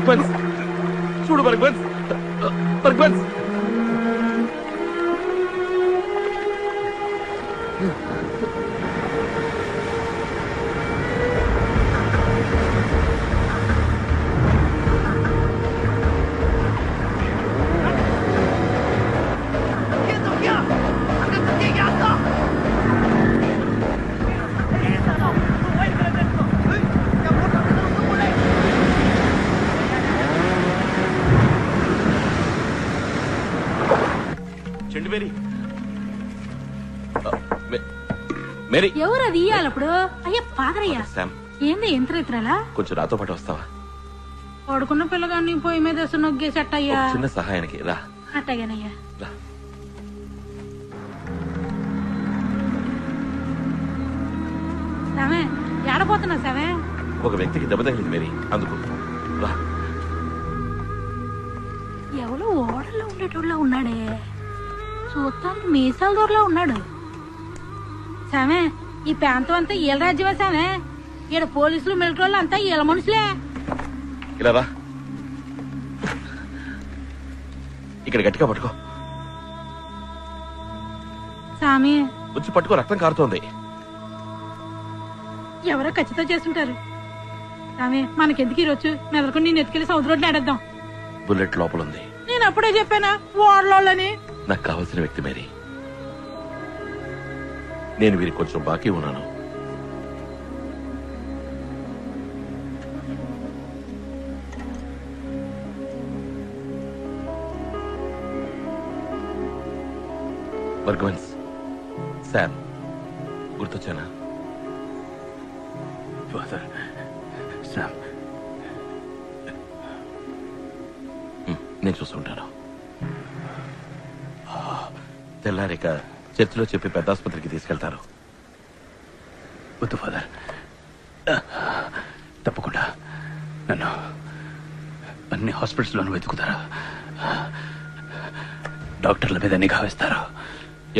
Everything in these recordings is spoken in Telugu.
బర్గ్మన్స్ చూడు, బర్గ్మన్స్ బర్గ్మన్స్. ఎవరు అది ఇయ్యాలప్పుడు? అయ్యా పాదరయ్యా, ఏంది ఎంత రైతురాలా? కొంచెం నాతో పాటు వస్తావా? పడుకున్న పిల్లగాన్ని పొయ్యి మీద వేసి నొగ్గేసట్టయ్యా. చిన్న సహాయానికి రా. అట్టగానయ్యా. సామే ఏడపోతున్నా సామే? ఒక వ్యక్తికి దెబ్బ తగిలింది మేరీ, అందుకు రా. ఎవరో ఓడల్లో ఉండేటోళ్ళ ఉన్నాడే, చూస్తానికి మీసాల దూరలో ఉన్నాడు. సామే ఈ ప్రాంతం అంతా ఈల రాజ్యమా సామే? ఈడ పోలీసులు మిలిటరీ అంతా ఈల మనుషులే. ఇలా రా, ఇక్కడ గట్టిగా పట్టుకో. సామి వచ్చి పట్టుకో, రక్తం కారుతోంది. ఎవరో ఖచ్చితంగా చేస్తుంటారు. సామి మనకెందుకు ఈరోజు మెదలుకొని నేను ఎత్తుకెళ్ళి సౌద్ రోడ్లు ఆడేద్దాం. బుల్లెట్ లోపల ఉంది. నేను అప్పుడే చెప్పానా ఓడలోని? నాకు కావాల్సిన వ్యక్తి మేరీ. నేను వీరికి కొంచెం బాకీ ఉన్నాను. బర్గ్మన్స్, శామ్ గుర్తొచ్చానా? నేను చూసుకుంటాను. తెల్లారిక చర్చిలో చెప్పి పెద్ద ఆసుపత్రికి తీసుకెళ్తారు. వద్దు ఫాదర్, తప్పకుండా నన్ను అన్ని హాస్పిటల్స్లోనూ వెతుకుతారా? డాక్టర్ల మీద నిఘా వేస్తారు.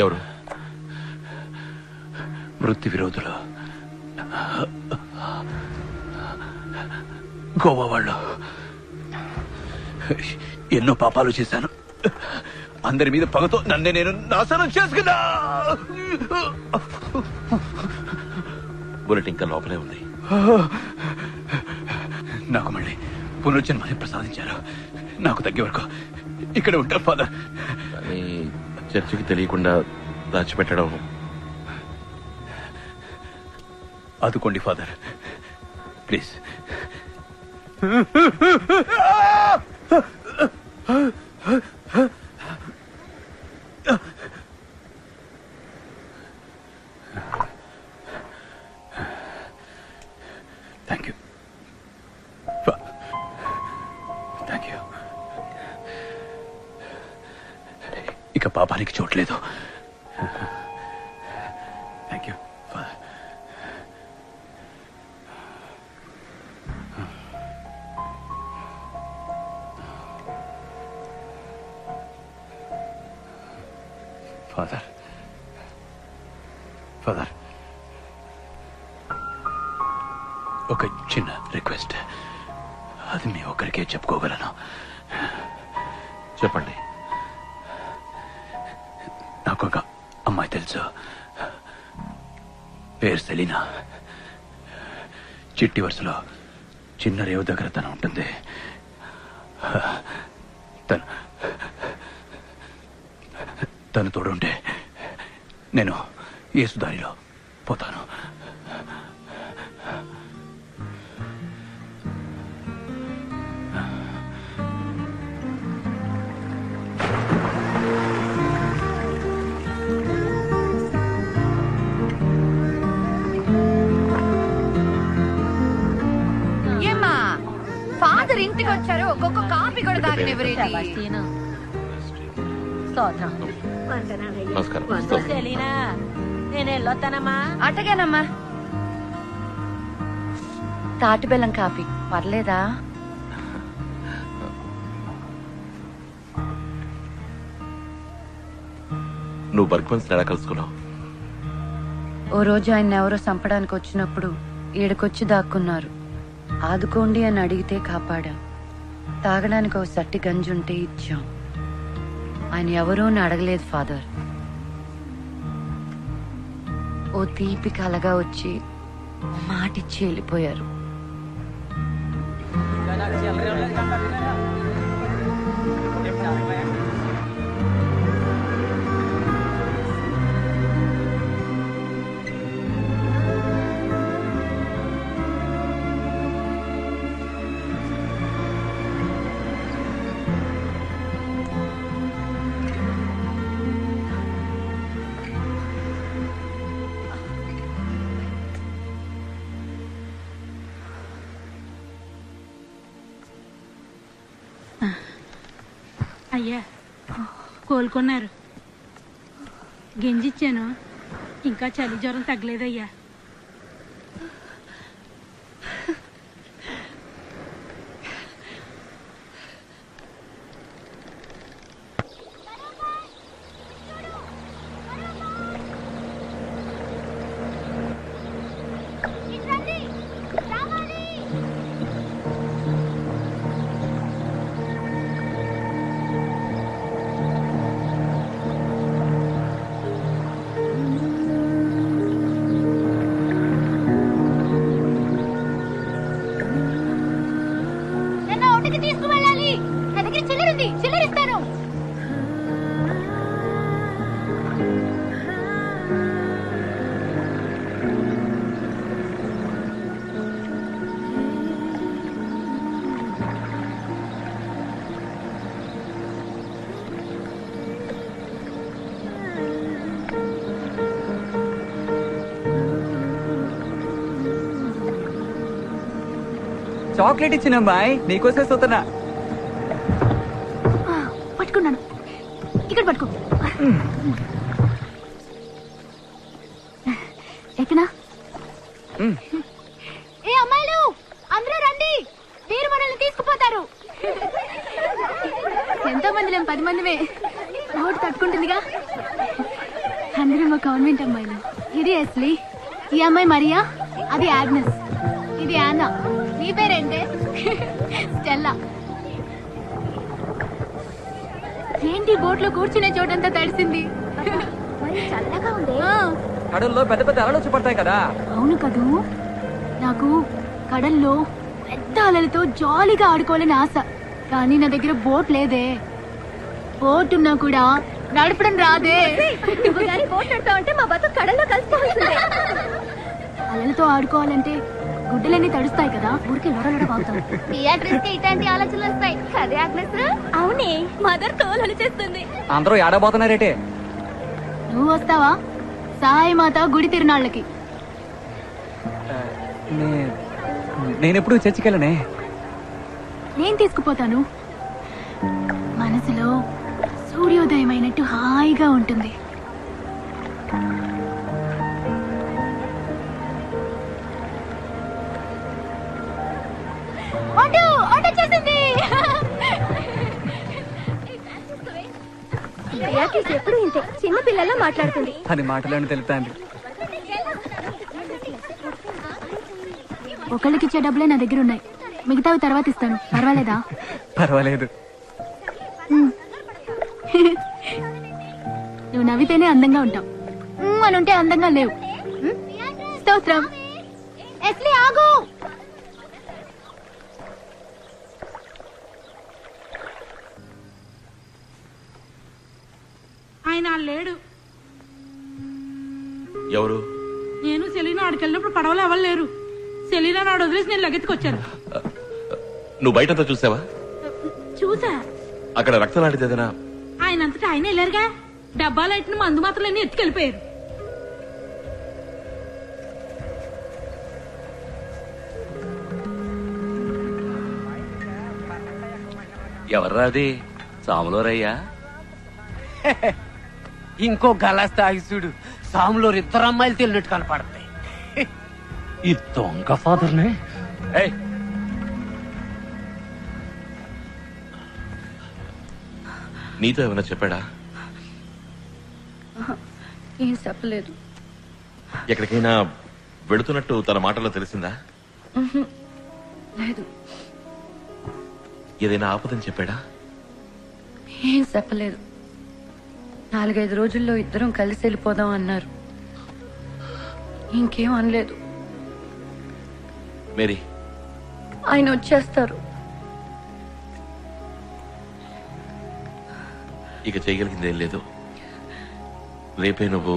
ఎవరు? వృత్తి విరోధులు, గోవా వాళ్ళు. ఎన్నో పాపాలు చేశాను, అందరి మీద పగతో నన్నే నేను నాశనం చేసుకున్నా. బుల్లెట్ ఇంకా లోపలే ఉంది. నాకు మళ్ళీ పునర్జన్మని ప్రసాదించారు. నాకు తగ్గే వరకు ఇక్కడ ఉంటాను ఫాదర్. కానీ చర్చికి తెలియకుండా దాచిపెట్టడం. ఆదుకోండి father, please. Thank you, thank you. ఇక పాపానికి చోట్లేదు. Thank you father. Father, father, ఒక చిన్న రిక్వెస్ట్. అది మీ ఒక్కరికే చెప్పుకోగలను. చెప్పండి. నాకు ఒక అమ్మాయి తెలుసు, పేరు సెలీనా. చిట్టి వరుసలో చిన్న రేవు దగ్గర తను ఉంటుంది. తను తోడుంటే నేను యేసుదారిలో పోతాను. ఏమ్మా ఫాదర్ ఇంటికి వచ్చారు, ఒక్కొక్క కాఫీ కూడా తాగనివ్వరేంటి? నేను వెళ్ళొస్తానమ్మా. అట్టగానమ్మా. తాటి బెల్లం కాఫీ పర్లేదా? నువ్వు బర్గ్మన్స్ ఎలా కలుసుకున్నావు? ఓ రోజు ఆయన ఎవరో చంపడానికి వచ్చినప్పుడు ఈడకొచ్చి దాక్కున్నారు. ఆదుకోండి అని అడిగితే కాపాడా. తాగడానికి ఒక సట్టి గంజి ఉంటే ఇచ్చాం. ఆయన ఎవరూ అని అడగలేదు ఫాదర్. ఓ తీపి కలగా వచ్చి మాటిచ్చి వెళ్ళిపోయారు. అయ్యా కోలుకున్నారు. గింజిచ్చాను, ఇంకా చలి జ్వరం తగ్గలేదయ్యా. తీసుకువెళ్ళాలి, నా దగ్గర చిల్లరుంది, చిల్లరిస్తాను. చాక్లెట్ ఇచ్చిన అమ్మాయి నీకోసే చూస్తున్నా. పట్టుకున్నాను, ఇక్కడ పట్టుకో. ఎక్కనా? ఏ అమ్మాయిలు అందరూ రండి, వీరు మనల్ని తీసుకుపోతారు. ఎంతో మంది లేం, 10 మందిమే. ఓటు తట్టుకుంటుందిగా. అందరూ మా కాన్వెంట్ అమ్మాయిలు. ఇది ఎస్లీ, ఈ అమ్మాయి మరియా, అది ఆగ్నెస్, ఇది యానా. నీ పేరేంటే? స్టెల్లా. ఏంటి బోట్లో కూర్చునే చోటంతా తడిసింది, చల్లగా ఉంది. కడల్లో పెద్ద పెద్ద అలలు వచ్చి పడతాయి కదా. అవును కదూ, నాకు కడల్లో పెద్ద అలలతో జాలీగా ఆడుకోవాలని ఆశ. కానీ నా దగ్గర బోట్ లేదే. బోట్ ఉన్నా కూడా నడపడం రాదే. బోట్ నడతావంటే మా బతుకు కడల్లో కలిసిపోతుంది. అలలతో ఆడుకోవాలంటే గుడ్డలన్నీ తడుస్తాయి కదా, ఊరికి లొడలొడ బాగుతాం. ఇట్లాంటి ఆలోచనలు వస్తాయి కదే ఆగ్నెస్. అవునే, మదర్ తోలు చేస్తుంది. అందరూ ఏడబోతున్నారేటే. నువ్వు వస్తావా సాయి మాత గుడి తిరునాళ్ళకి? నేనెప్పుడు చర్చికెళ్ళనే. నేను తీసుకుపోతాను. మనసులో సూర్యోదయం అయినట్టు హాయిగా ఉంటుంది. ఎప్పుడు ఇంతే, చిన్న పిల్లల్లో మాట్లాడుతుంది. అని మాటలను తెలుపుతాండి. ఒకళ్ళకిచ్చే డబ్బులే నా దగ్గర ఉన్నాయి, మిగతావి తర్వాత ఇస్తాను. పర్వాలేదా? పర్వాలేదు. నువ్వు నవ్వితేనే అందంగా ఉంటావు, అని ఉంటే అందంగా లేవు. స్తోత్రం. ఎస్లీ ఆగు. ఆయన లేడు. ఎవరు? నేను సెలీనా ఆడికెళ్ళినప్పుడు పడవలు ఎవరు లేరు. సెలీనా నాడు వదిలేసి నేను లగెత్తుకొచ్చాను. నువ్వు బయటంతా చూసావా? చూసా. అక్కడ రక్తం లాంటిదేదైనా? ఆయన అంతటా ఆయన వెళ్ళారుగా. డబ్బాలైట్ను మందు మాత్రలన్నీ ఎత్తుకెళ్ళిపోయారు. ఎవర్రా అది? సాములోరయ్యా? ఇంకో గలాస్ తాగి చూడు, సాములో 2 అమ్మాయిలు తెలినట్టు కనపడతాయి. ఈ దొంగ ఫాదర్నే. ఏయ్, నీతో ఏమైనా చెప్పాడా? ఏం చెప్పలేదు. ఎక్కడికైనా వెళుతున్నట్టు తన మాటల్లో తెలిసిందా? లేదు. ఏదైనా ఆపదని చెప్పాడా? ఏం చెప్పలేదు. 4-5 రోజుల్లో ఇద్దరం కలిసి వెళ్ళిపోదాం అన్నారు. ఇంకేం అనలేదు. మేరీ, ఆయన వచ్చేస్తారు. ఇక చేయగలిగింది ఏం లేదు. రేపే నువ్వు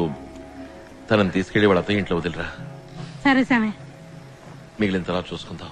తనని తీసుకెళ్లి వాళ్ళ అత్తయ్య ఇంట్లో వదిలిరా. సరే సామే. మిగిలిన తర్వాత చూసుకుందాం.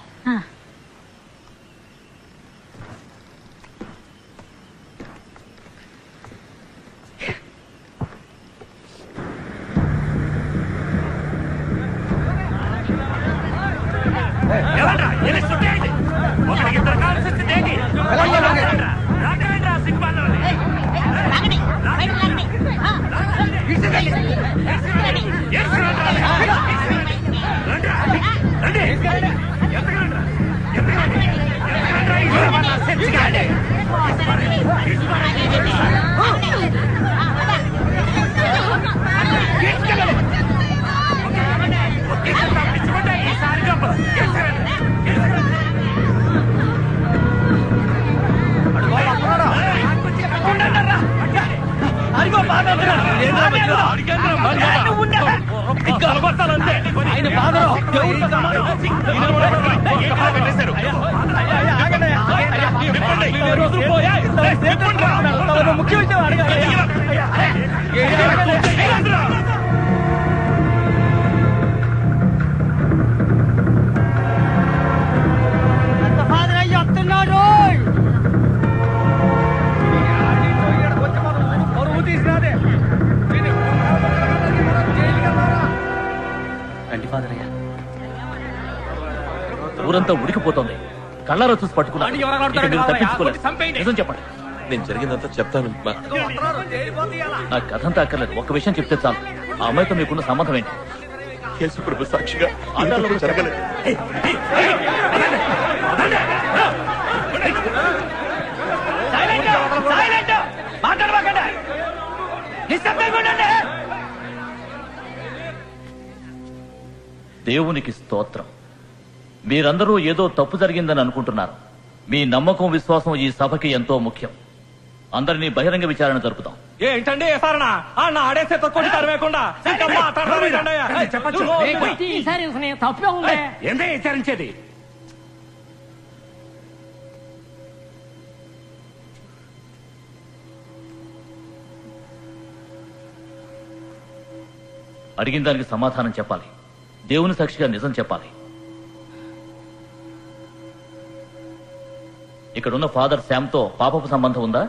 ఊరంతా ఉడికిపోతుంది. కళ్ళారా చూసి పట్టుకున్నాను. నిజం చెప్పండి. నేను జరిగిందంతా చెప్తాను. నాకు కథంతా అక్కర్లేదు. ఒక్క విషయం చెప్తే చాలు. ఆ అమ్మాయితో మీకున్న సంబంధం ఏంటి? యేసు ప్రభు సాక్షిగా ఆటల్లో జరగలేదు. దేవునికి స్తోత్రం. మీరందరూ ఏదో తప్పు జరిగిందని అనుకుంటున్నారు. మీ నమ్మకం, విశ్వాసం ఈ సభకి ఎంతో ముఖ్యం. అందరినీ బహిరంగ విచారణ జరుపుతాం. ఏంటండి ఆడేసే తక్కువ తరవేకుండా తప్పే ఉంది. ఏందే విచారించేది? అడిగిన దానికి సమాధానం చెప్పాలి. దేవుని సాక్షిగా నిజం చెప్పాలి. ఇక్కడున్న ఫాదర్ శామ్తో పాపపు సంబంధం ఉందా?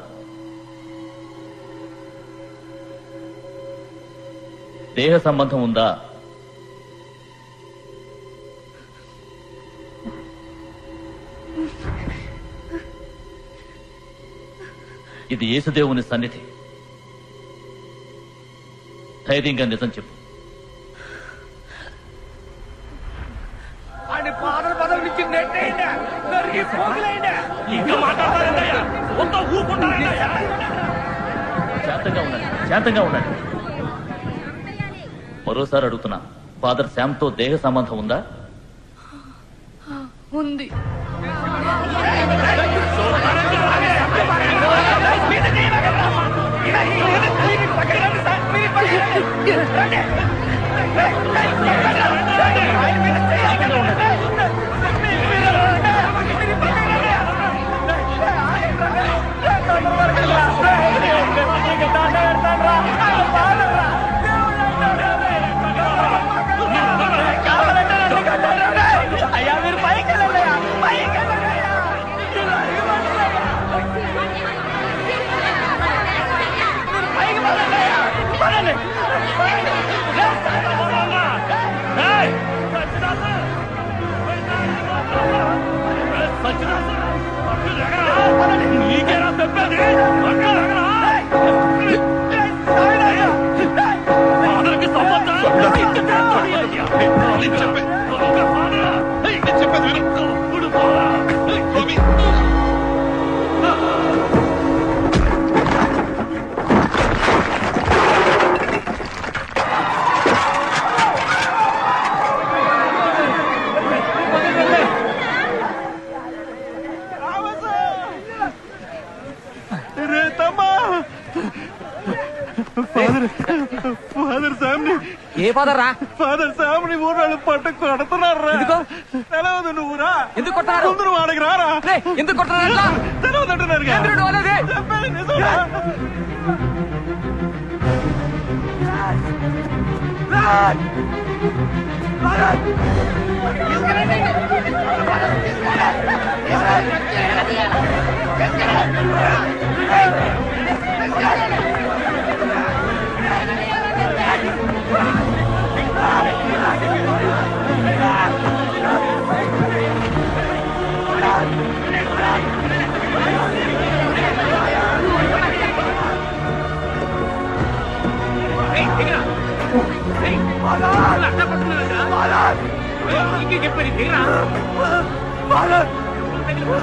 దేహ సంబంధం ఉందా? ఇది యేసుదేవుని సన్నిధి. ధైర్యంగా నిజం చెప్పు. శాంతంగా ఉండండి. మరోసారి అడుగుతున్నా, ఫాదర్ శామ్తో దేహ సంబంధం ఉందా? ఉంది. ఫాదర్ శామ్ ని ఏ ఫాదర్ రా? ఫాదర్ శామ్ ని ఊరాళ్ళు పట్టు కొడుతున్నారు రా. ఎందుకో? తెలవదు నువ్వురా. ఎందుకు కొట్టారు? ముందు వాడికి రారా. ఎందుకు కొట్టారు? తెలవదు అంటున్నారు చెప్పారు